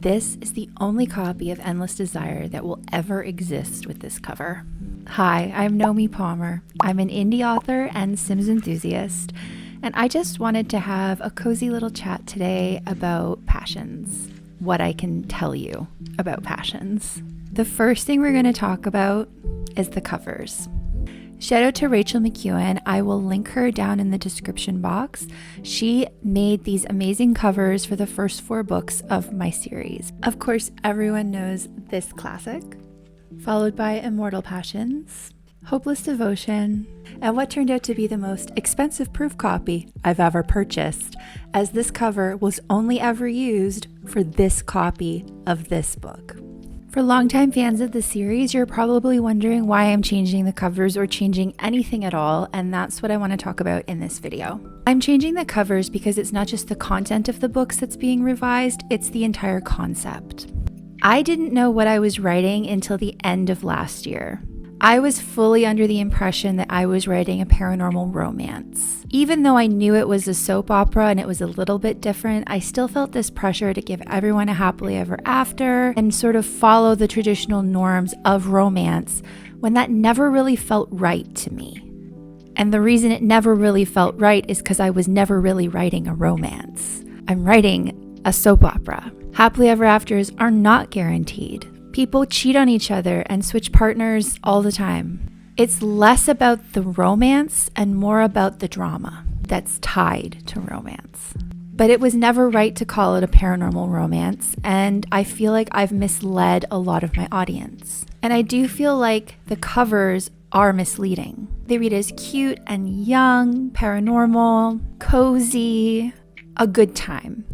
This is the only copy of Endless Desire that will ever exist with this cover. Hi, I'm Nomi Palmer. I'm an indie author and Sims enthusiast, and I just wanted to have a cozy little chat today about passions, what I can tell you about passions. The first thing we're going to talk about is the covers. Shout out to Rachel McEwen. I will link her down in the description box. She made these amazing covers for the first 4 books of my series. Of course, everyone knows this classic, followed by Immortal Passions, Hopeless Devotion, and what turned out to be the most expensive proof copy I've ever purchased, as this cover was only ever used for this copy of this book. For longtime fans of the series, you're probably wondering why I'm changing the covers or changing anything at all, and that's what I want to talk about in this video. I'm changing the covers because it's not just the content of the books that's being revised, it's the entire concept. I didn't know what I was writing until the end of last year. I was fully under the impression that I was writing a paranormal romance. Even though I knew it was a soap opera and it was a little bit different, I still felt this pressure to give everyone a happily ever after and sort of follow the traditional norms of romance when that never really felt right to me. And the reason it never really felt right is because I was never really writing a romance. I'm writing a soap opera. Happily ever afters are not guaranteed. People cheat on each other and switch partners all the time. It's less about the romance and more about the drama that's tied to romance. But it was never right to call it a paranormal romance, and I feel like I've misled a lot of my audience. And I do feel like the covers are misleading. They read as cute and young, paranormal, cozy, a good time.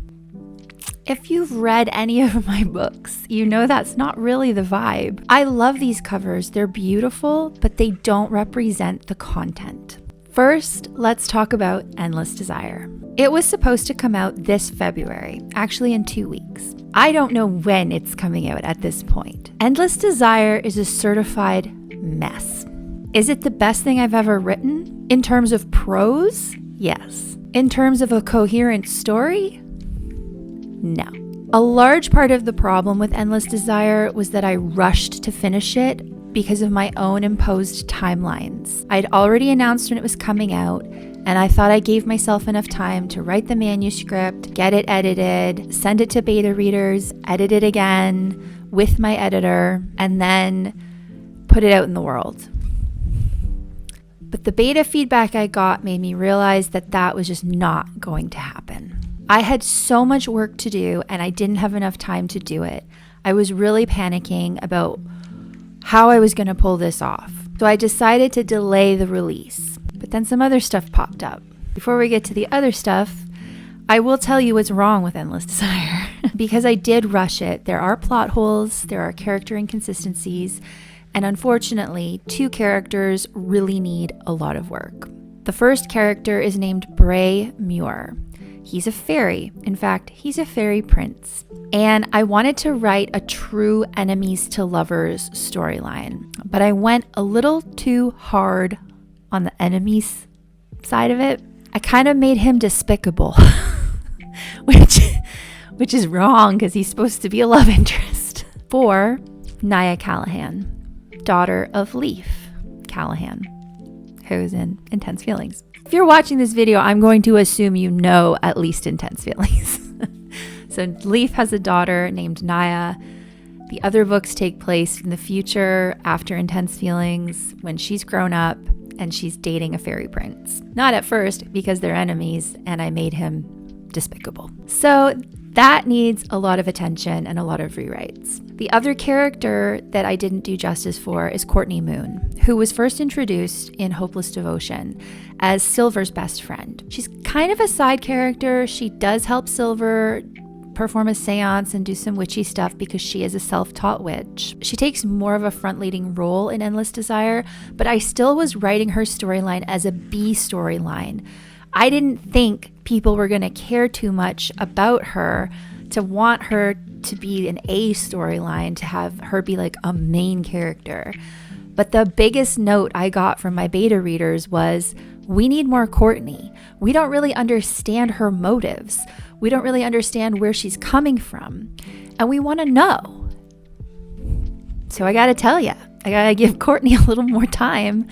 If you've read any of my books, you know that's not really the vibe. I love these covers. They're beautiful, but they don't represent the content. First, let's talk about Endless Desire. It was supposed to come out this February, actually in 2 weeks. I don't know when it's coming out at this point. Endless Desire is a certified mess. Is it the best thing I've ever written? In terms of prose? Yes. In terms of a coherent story? No. A large part of the problem with Endless Desire was that I rushed to finish it because of my own imposed timelines. I'd already announced when it was coming out, and I thought I gave myself enough time to write the manuscript, get it edited, send it to beta readers, edit it again with my editor, and then put it out in the world. But the beta feedback I got made me realize that that was just not going to happen. I had so much work to do and I didn't have enough time to do it. I was really panicking about how I was going to pull this off. So I decided to delay the release. But then some other stuff popped up. Before we get to the other stuff, I will tell you what's wrong with Endless Desire. Because I did rush it. There are plot holes, there are character inconsistencies, and unfortunately, 2 characters really need a lot of work. The first character is named Bray Muir. He's a fairy. In fact, he's a fairy prince. And I wanted to write a true enemies to lovers storyline, but I went a little too hard on the enemies side of it. I kind of made him despicable, which is wrong because he's supposed to be a love interest. For Nia Callahan, daughter of Leaf Callahan, who's in Intense Feelings. If you're watching this video, I'm going to assume you know at least Intense Feelings. So Leaf has a daughter named Nia. The other books take place in the future after Intense Feelings when she's grown up and she's dating a fairy prince. Not at first because they're enemies and I made him despicable. So that needs a lot of attention and a lot of rewrites. The other character that I didn't do justice for is Courtney Moon, who was first introduced in Hopeless Devotion as Silver's best friend. She's kind of a side character. She does help Silver perform a seance and do some witchy stuff because she is a self-taught witch. She takes more of a front-leading role in Endless Desire, but I still was writing her storyline as a B storyline. I didn't think people were going to care too much about her to want her to be an A storyline, to have her be like a main character. But the biggest note I got from my beta readers was, we need more Courtney. We don't really understand her motives. We don't really understand where she's coming from. and we want to know. So I gotta tell you, I gotta give Courtney a little more time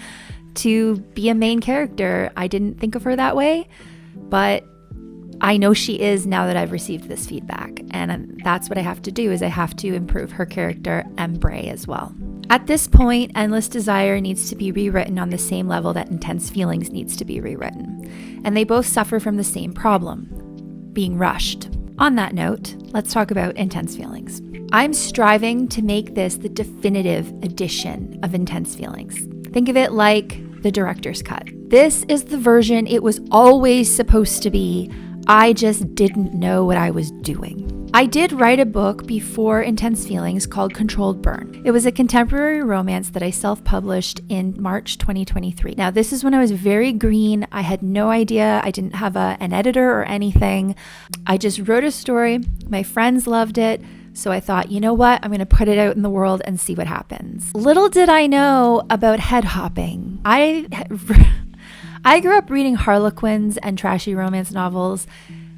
to be a main character. I didn't think of her that way, but I know she is now that I've received this feedback, and that's what I have to do, is I have to improve her character and Bray as well. At this point, Endless Desire needs to be rewritten on the same level that Intense Feelings needs to be rewritten, and they both suffer from the same problem, being rushed. On that note, let's talk about Intense Feelings. I'm striving to make this the definitive edition of Intense Feelings. Think of it like the director's cut. This is the version it was always supposed to be. I just didn't know what I was doing. I did write a book before Intense Feelings called Controlled Burn. It was a contemporary romance that I self-published in March 2023. Now, this is when I was very green. I had no idea. I didn't have an editor or anything. I just wrote a story. My friends loved it. So I thought, you know what? I'm going to put it out in the world and see what happens. Little did I know about head hopping. I grew up reading Harlequins and trashy romance novels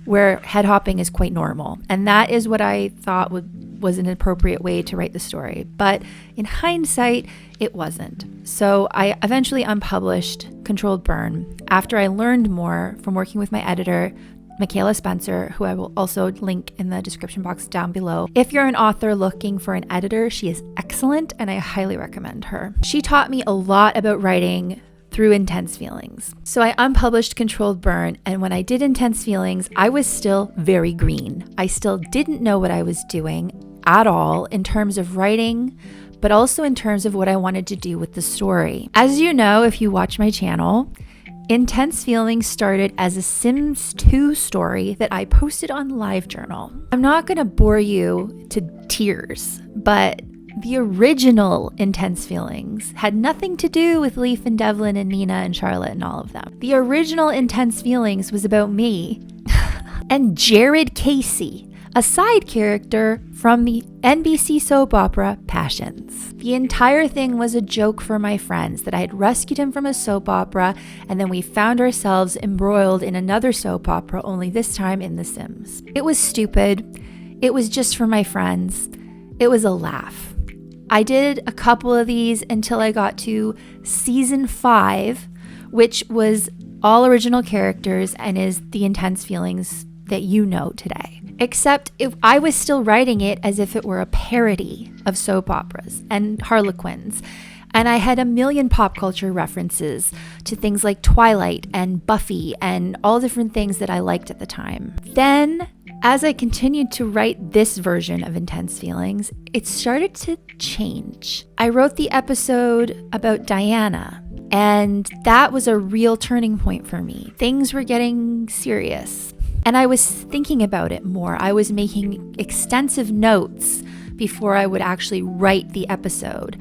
where head hopping is quite normal. And that is what I thought was an appropriate way to write the story. But in hindsight, it wasn't. So I eventually unpublished Controlled Burn after I learned more from working with my editor, Michaela Spencer, who I will also link in the description box down below. If you're an author looking for an editor, she is excellent and I highly recommend her. She taught me a lot about writing through Intense Feelings. So I unpublished Controlled Burn, and when I did Intense Feelings, I was still very green. I still didn't know what I was doing at all in terms of writing, but also in terms of what I wanted to do with the story. As you know, if you watch my channel, Intense Feelings started as a Sims 2 story that I posted on LiveJournal. I'm not going to bore you to tears, but the original Intense Feelings had nothing to do with Leaf and Devlin and Nina and Charlotte and all of them. The original Intense Feelings was about me and Jared Casey, a side character from the NBC soap opera Passions. The entire thing was a joke for my friends that I had rescued him from a soap opera, and then we found ourselves embroiled in another soap opera, only this time in The Sims. It was stupid. It was just for my friends. It was a laugh. I did a couple of these until I got to season 5, which was all original characters and is the Intense Feelings that you know today. Except if I was still writing it as if it were a parody of soap operas and Harlequins. And I had a million pop culture references to things like Twilight and Buffy and all different things that I liked at the time. Then, as I continued to write this version of Intense Feelings, it started to change. I wrote the episode about Diana, and that was a real turning point for me. Things were getting serious, and I was thinking about it more. I was making extensive notes before I would actually write the episode.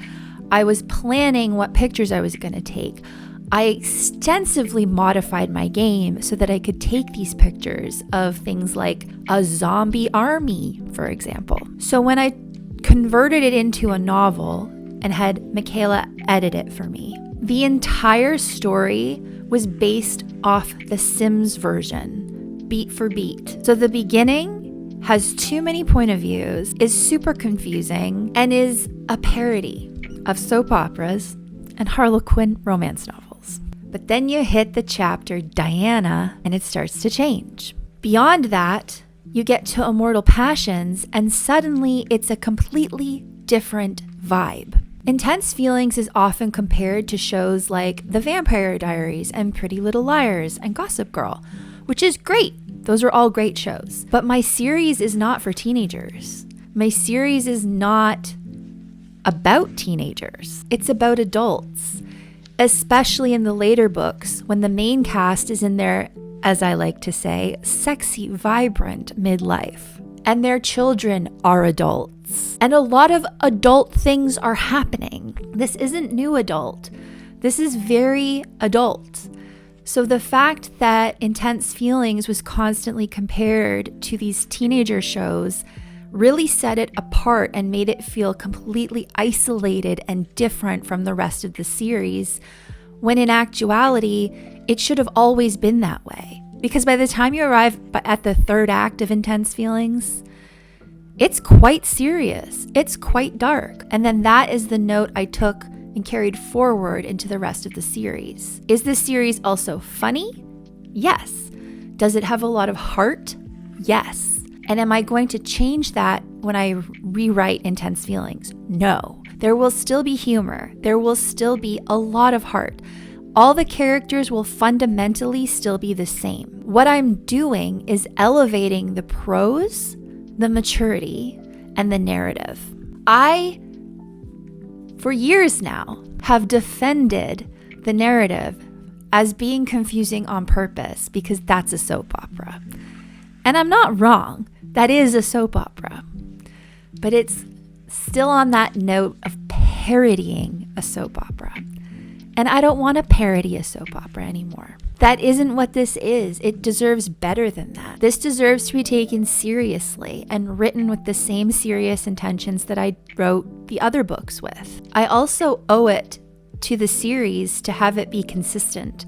I was planning what pictures I was going to take. I extensively modified my game so that I could take these pictures of things like a zombie army, for example. So when I converted it into a novel and had Michaela edit it for me, the entire story was based off the Sims version, beat for beat. So the beginning has too many point of views, is super confusing, and is a parody of soap operas and Harlequin romance novels. But then you hit the chapter Diana and it starts to change. Beyond that, you get to Immortal Passions and suddenly it's a completely different vibe. Intense Feelings is often compared to shows like The Vampire Diaries and Pretty Little Liars and Gossip Girl, which is great. Those are all great shows. But my series is not for teenagers. My series is not about teenagers. It's about adults, especially in the later books when the main cast is in their, as I like to say, sexy, vibrant midlife. And their children are adults. And a lot of adult things are happening. This isn't new adult. This is very adult. So the fact that Intense Feelings was constantly compared to these teenager shows really set it apart and made it feel completely isolated and different from the rest of the series, when in actuality, it should have always been that way. Because by the time you arrive at the third act of Intense Feelings, It's quite serious. It's quite dark. And then that is the note I took and carried forward into the rest of the series. Is this series also funny? Yes. Does it have a lot of heart? Yes. And am I going to change that when I rewrite Intense Feelings? No. There will still be humor. There will still be a lot of heart. All the characters will fundamentally still be the same. What I'm doing is elevating the prose, the maturity, and the narrative. I, for years now, have defended the narrative as being confusing on purpose because that's a soap opera. And I'm not wrong. That is a soap opera. But it's still on that note of parodying a soap opera. And I don't want to parody a soap opera anymore. That isn't what this is. It deserves better than that. This deserves to be taken seriously and written with the same serious intentions that I wrote the other books with. I also owe it to the series to have it be consistent.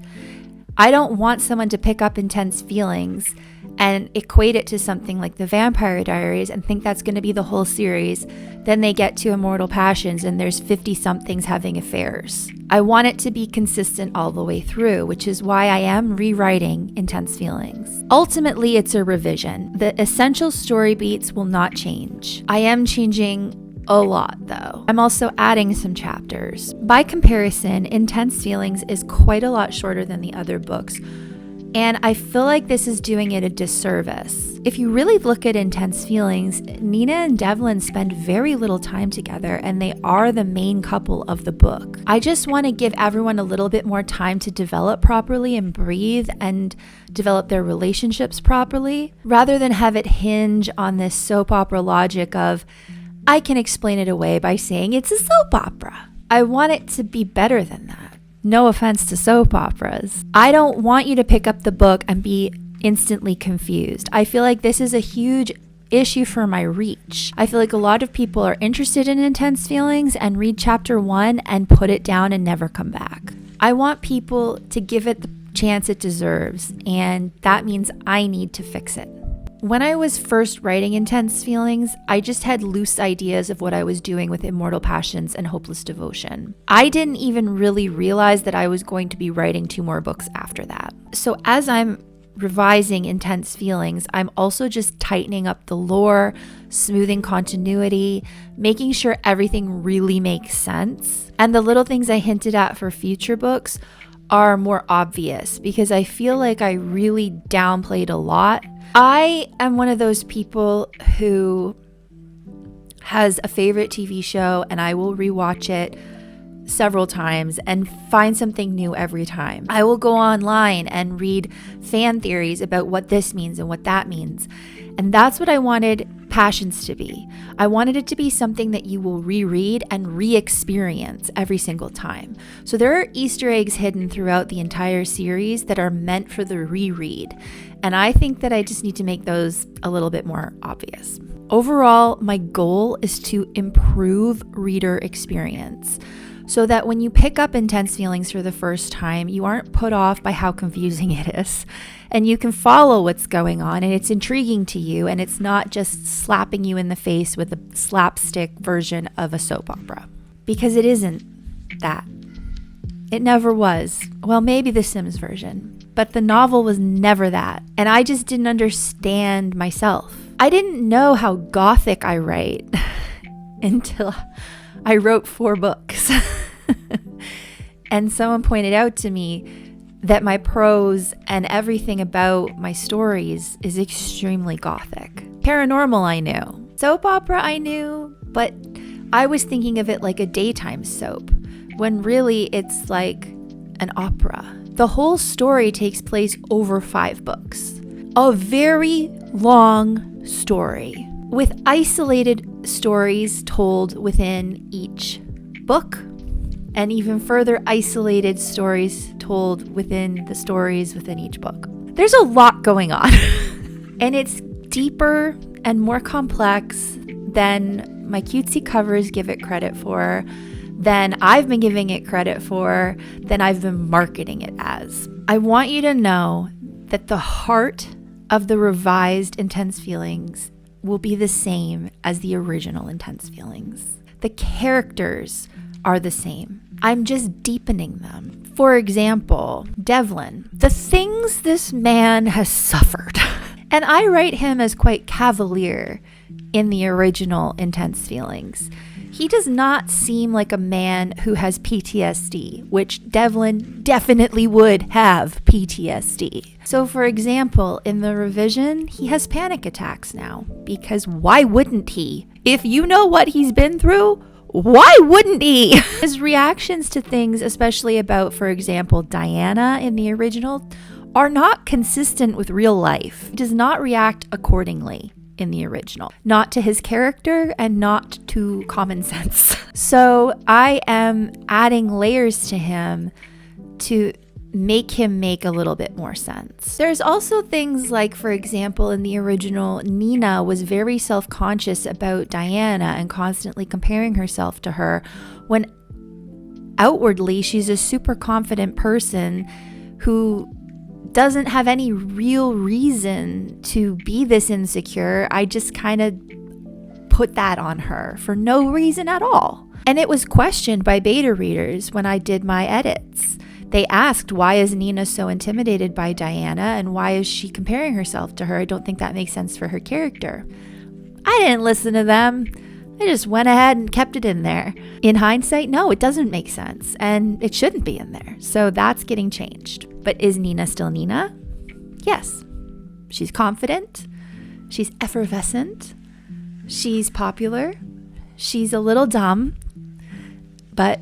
I don't want someone to pick up Intense Feelings and equate it to something like the Vampire Diaries and think that's going to be the whole series. Then they get to Immortal Passions and there's 50-somethings having affairs. I want it to be consistent all the way through, which is why I am rewriting Intense Feelings. Ultimately, it's a revision. The essential story beats will not change. I am changing a lot, though. I'm also adding some chapters. By comparison, Intense Feelings is quite a lot shorter than the other books, and I feel like this is doing it a disservice. If you really look at Intense Feelings, Nina and Devlin spend very little time together, and they are the main couple of the book. I just want to give everyone a little bit more time to develop properly and breathe and develop their relationships properly, rather than have it hinge on this soap opera logic of, I can explain it away by saying it's a soap opera. I want it to be better than that. No offense to soap operas. I don't want you to pick up the book and be instantly confused. I feel like this is a huge issue for my reach. I feel like a lot of people are interested in Intense Feelings and read chapter 1 and put it down and never come back. I want people to give it the chance it deserves, and that means I need to fix it. When I was first writing Intense Feelings, I just had loose ideas of what I was doing with Immortal Passions and Hopeless Devotion. I didn't even really realize that I was going to be writing 2 more books after that. So as I'm revising Intense Feelings, I'm also just tightening up the lore, smoothing continuity, making sure everything really makes sense. And the little things I hinted at for future books are more obvious because I feel like I really downplayed a lot. I am one of those people who has a favorite TV show and I will rewatch it several times and find something new every time. I will go online and read fan theories about what this means and what that means. And that's what I wanted Passions to be. I wanted it to be something that you will reread and re-experience every single time. So there are Easter eggs hidden throughout the entire series that are meant for the reread. And I think that I just need to make those a little bit more obvious. Overall, my goal is to improve reader experience so that when you pick up Intense Feelings for the first time, you aren't put off by how confusing it is. And you can follow what's going on and it's intriguing to you and it's not just slapping you in the face with a slapstick version of a soap opera. Because it isn't that. It never was. Well, maybe the Sims version, but the novel was never that. And I just didn't understand myself. I didn't know how Gothic I write until I wrote 4 books. And someone pointed out to me that my prose and everything about my stories is extremely Gothic. Paranormal I knew. Soap opera I knew, but I was thinking of it like a daytime soap, when really it's like an opera. The whole story takes place over 5 books. A very long story, with isolated stories told within each book, and even further isolated stories told within the stories within each book. There's a lot going on, and it's deeper and more complex than my cutesy covers give it credit for, than I've been giving it credit for, than I've been marketing it as. I want you to know that the heart of the revised Intense Feelings will be the same as the original Intense Feelings. The characters are the same. I'm just deepening them. For example, Devlin, the things this man has suffered. And I write him as quite cavalier in the original Intense Feelings. He does not seem like a man who has PTSD, which Devlin definitely would have PTSD. So for example, in the revision, he has panic attacks now, because why wouldn't he? If you know what he's been through, why wouldn't he? His reactions to things, especially about, for example, Diana in the original, are not consistent with real life. He does not react accordingly in the original, not to his character and not to common sense. So I am adding layers to him to make him make a little bit more sense. There's also things like, for example, in the original, Nina was very self-conscious about Diana and constantly comparing herself to her, when outwardly she's a super confident person who doesn't have any real reason to be this insecure. I just kind of put that on her for no reason at all. And it was questioned by beta readers when I did my edits. They asked, why is Nina so intimidated by Diana and why is she comparing herself to her? I don't think that makes sense for her character. I didn't listen to them. I just went ahead and kept it in there. In hindsight, no, it doesn't make sense and it shouldn't be in there. So that's getting changed. But is Nina still Nina? Yes. She's confident. She's effervescent. She's popular. She's a little dumb. But,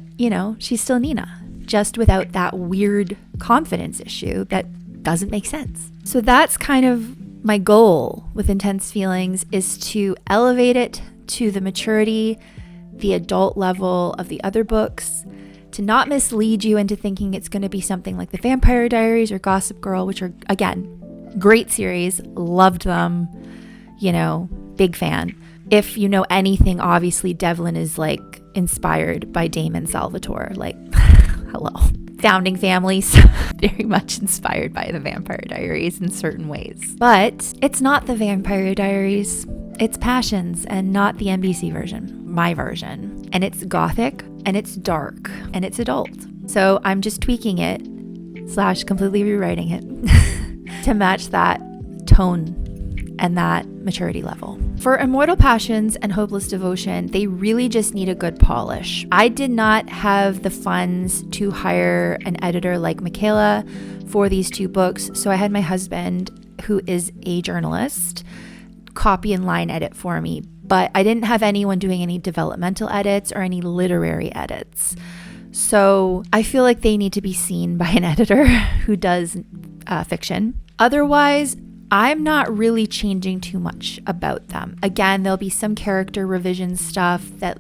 she's still Nina, just without that weird confidence issue that doesn't make sense. So that's kind of my goal with Intense Feelings, is to elevate it to the maturity, the adult level of the other books, to not mislead you into thinking it's going to be something like The Vampire Diaries or Gossip Girl, which are, again, great series, loved them, big fan. If you know anything, obviously Devlin is inspired by Damon Salvatore, hello. Founding families, very much inspired by The Vampire Diaries in certain ways. But it's not The Vampire Diaries. It's Passions, and not the NBC version, my version. And it's gothic, and it's dark, and it's adult. So I'm just tweaking it / completely rewriting it to match that tone and that maturity level. For Immortal Passions and Hopeless Devotion, they really just need a good polish. I did not have the funds to hire an editor like Michaela for these two books, so I had my husband, who is a journalist, copy and line edit for me, but I didn't have anyone doing any developmental edits or any literary edits. So I feel like they need to be seen by an editor who does fiction. Otherwise, I'm not really changing too much about them. Again, there'll be some character revision stuff that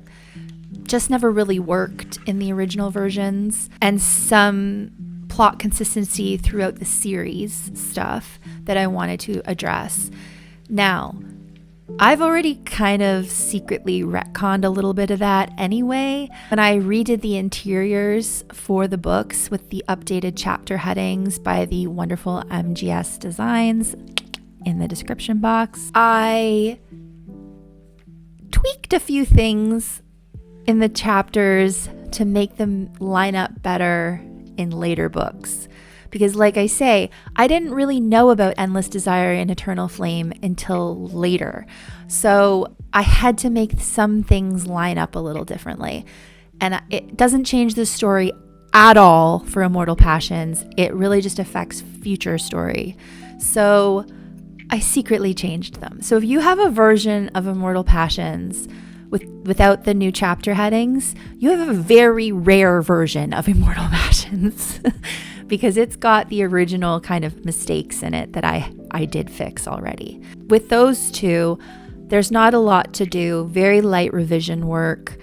just never really worked in the original versions, and some plot consistency throughout the series stuff that I wanted to address. Now, I've already kind of secretly retconned a little bit of that anyway. When I redid the interiors for the books with the updated chapter headings by the wonderful MGS Designs in the description box, I tweaked a few things in the chapters to make them line up better in later books. Because like I say, I didn't really know about Endless Desire and Eternal Flame until later. So I had to make some things line up a little differently. And it doesn't change the story at all for Immortal Passions. It really just affects future story. So I secretly changed them. So if you have a version of Immortal Passions without the new chapter headings, you have a very rare version of Immortal Passions. Because it's got the original kind of mistakes in it that I did fix already. With those two, there's not a lot to do. Very light revision work,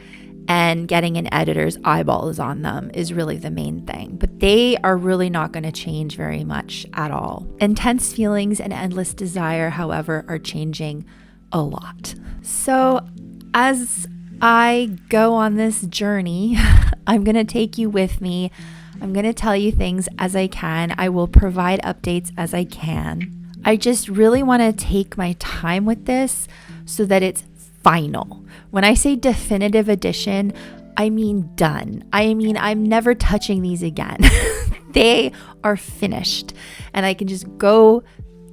and getting an editor's eyeballs on them is really the main thing. But they are really not going to change very much at all. Intense Feelings and Endless Desire, however, are changing a lot. So as I go on this journey, I'm going to take you with me. I'm going to tell you things as I can. I will provide updates as I can. I just really want to take my time with this so that it's final. When I say definitive edition, I mean done. I mean, I'm never touching these again. They are finished. And I can just go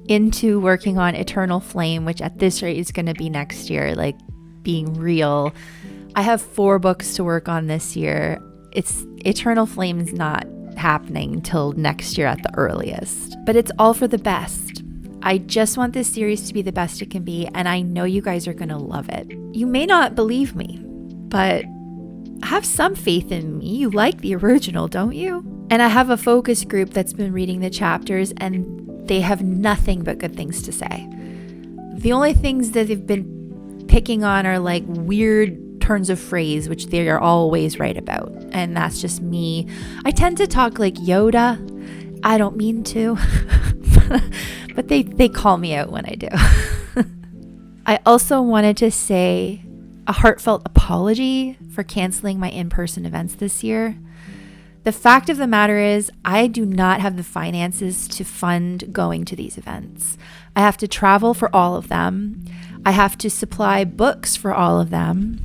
into working on Eternal Flame, which at this rate is going to be next year, like being real. I have 4 books to work on this year. It's Eternal Flame is not happening till next year at the earliest. But it's all for the best. I just want this series to be the best it can be, and I know you guys are going to love it. You may not believe me, but have some faith in me. You like the original, don't you? And I have a focus group that's been reading the chapters, and they have nothing but good things to say. The only things that they've been picking on are like weird turns of phrase, which they are always right about. And that's just me. I tend to talk like Yoda. I don't mean to, but they call me out when I do. I also wanted to say a heartfelt apology for canceling my in-person events this year. The fact of the matter is, I do not have the finances to fund going to these events. I have to travel for all of them. I have to supply books for all of them,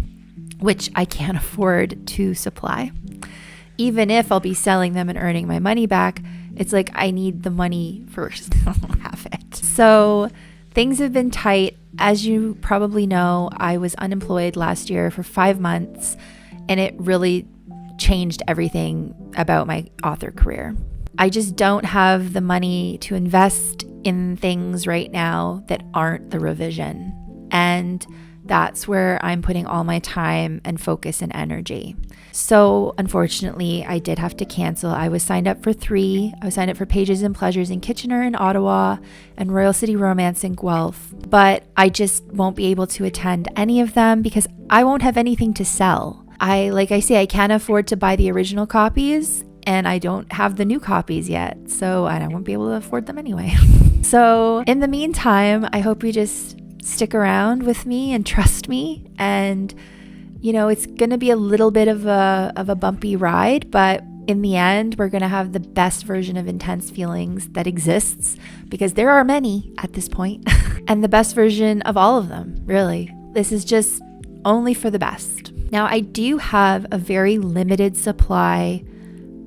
which I can't afford to supply. Even if I'll be selling them and earning my money back, it's like I need the money first. I don't have it. So things have been tight. As you probably know, I was unemployed last year for 5 months, and it really changed everything about my author career. I just don't have the money to invest in things right now that aren't the revision. And that's where I'm putting all my time and focus and energy. So unfortunately, I did have to cancel. I was signed up for 3. I was signed up for Pages and Pleasures in Kitchener and Ottawa and Royal City Romance in Guelph. But I just won't be able to attend any of them because I won't have anything to sell. Like I say, I can't afford to buy the original copies, and I don't have the new copies yet, so I won't be able to afford them anyway. So in the meantime, I hope you just stick around with me and trust me. And, you know, it's going to be a little bit of a bumpy ride, but in the end, we're going to have the best version of Intense Feelings that exists, because there are many at this point, and the best version of all of them, really. This is just only for the best. Now, I do have a very limited supply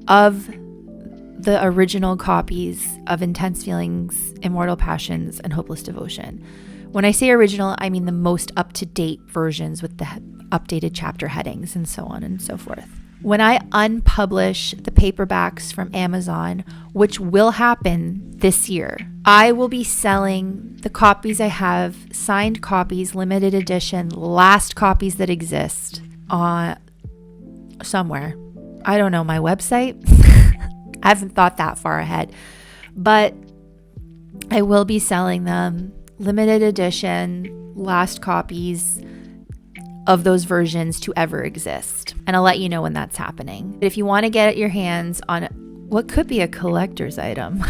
of the original copies of Intense Feelings, Immortal Passions, and Hopeless Devotion. When I say original, I mean the most up-to-date versions with the updated chapter headings and so on and so forth. When I unpublish the paperbacks from Amazon, which will happen this year, I will be selling the copies I have, signed copies, limited edition, last copies that exist on somewhere. I don't know, my website? I haven't thought that far ahead, but I will be selling them limited edition, last copies of those versions to ever exist. And I'll let you know when that's happening. But if you want to get your hands on what could be a collector's item,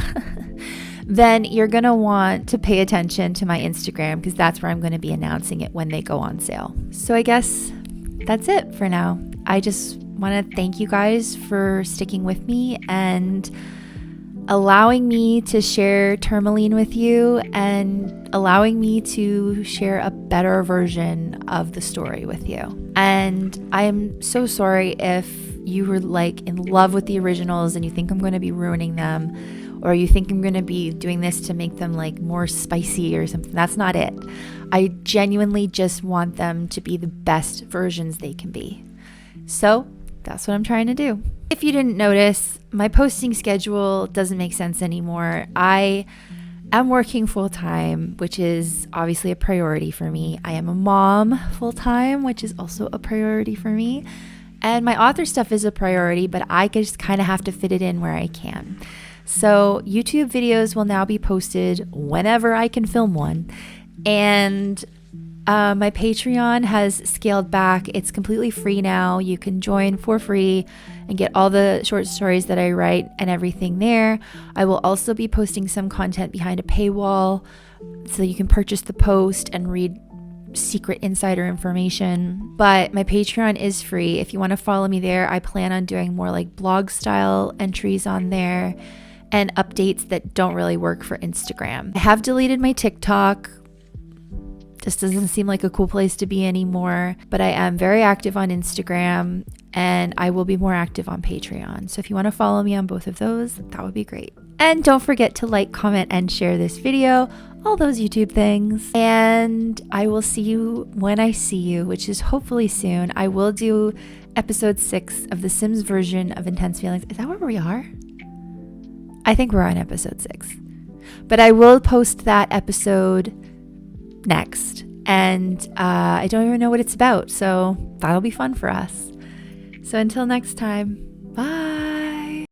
then you're going to want to pay attention to my Instagram, because that's where I'm going to be announcing it when they go on sale. So I guess that's it for now. I just want to thank you guys for sticking with me and allowing me to share Tourmaline with you, and allowing me to share a better version of the story with you. And I am so sorry if you were like in love with the originals and you think I'm going to be ruining them, or you think I'm going to be doing this to make them like more spicy or something. That's not it. I genuinely just want them to be the best versions they can be. So that's what I'm trying to do. If you didn't notice, my posting schedule doesn't make sense anymore. I am working full-time, which is obviously a priority for me. I am a mom full-time, which is also a priority for me. And my author stuff is a priority, but I just kind of have to fit it in where I can. So YouTube videos will now be posted whenever I can film one. And my Patreon has scaled back. It's completely free now. You can join for free and get all the short stories that I write and everything there. I will also be posting some content behind a paywall, so you can purchase the post and read secret insider information. But my Patreon is free. If you want to follow me there, I plan on doing more like blog style entries on there and updates that don't really work for Instagram. I have deleted my TikTok. This doesn't seem like a cool place to be anymore, but I am very active on Instagram and I will be more active on Patreon. So if you want to follow me on both of those, that would be great. And don't forget to like, comment, and share this video, all those YouTube things. And I will see you when I see you, which is hopefully soon. I will do episode 6 of the Sims version of Intense Feelings. Is that where we are? I think we're on episode 6. But I will post that episode next. And I don't even know what it's about. So that'll be fun for us. So until next time, bye.